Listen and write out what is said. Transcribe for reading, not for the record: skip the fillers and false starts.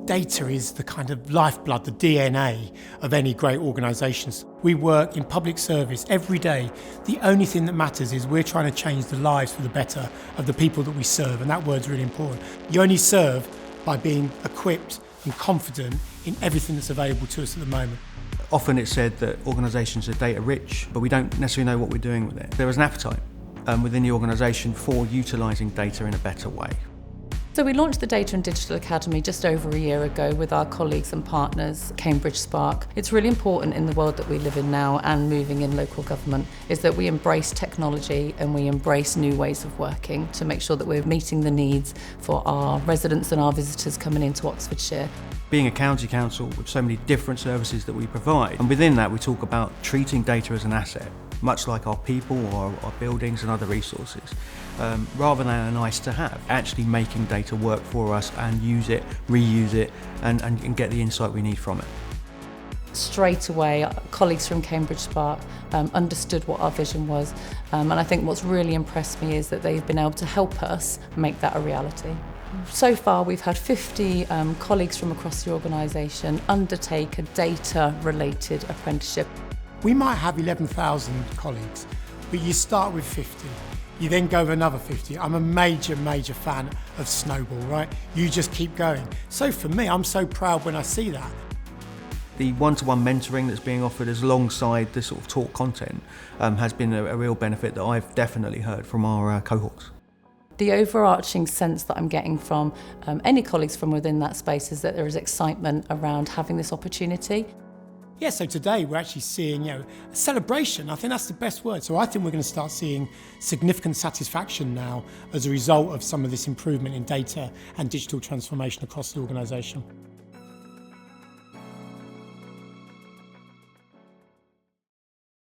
Data is the kind of lifeblood, the DNA of any great organisations. We work in public service every day. The only thing that matters is we're trying to change the lives for the better of the people that we serve, and that word's really important. You only serve by being equipped and confident in everything that's available to us at the moment. Often it's said that organisations are data rich, but we don't necessarily know what we're doing with it. There is an appetite within the organisation for utilising data in a better way. So we launched the Data and Digital Academy just over a year ago with our colleagues and partners, Cambridge Spark. It's really important in the world that we live in now and moving in local government is that we embrace technology and we embrace new ways of working to make sure that we're meeting the needs for our residents and our visitors coming into Oxfordshire. Being a county council with so many different services that we provide, and within that we talk about treating data as an asset, much like our people or our buildings and other resources, rather than a nice to have, actually making data work for us and use it, reuse it and get the insight we need from it. Straight away, colleagues from Cambridge Spark understood what our vision was, and I think what's really impressed me is that they've been able to help us make that a reality. So far we've had 50 colleagues from across the organisation undertake a data-related apprenticeship. We might have 11,000 colleagues, but you start with 50. You then go with another 50. I'm a major fan of Snowball, right? You just keep going. So for me, I'm so proud when I see that. The one-to-one mentoring that's being offered as alongside the sort of talk content has been a real benefit that I've definitely heard from our cohorts. The overarching sense that I'm getting from any colleagues from within that space is that there is excitement around having this opportunity. Yeah, so today we're actually seeing, a celebration. I think that's the best word. So I think we're going to start seeing significant satisfaction now as a result of some of this improvement in data and digital transformation across the organisation.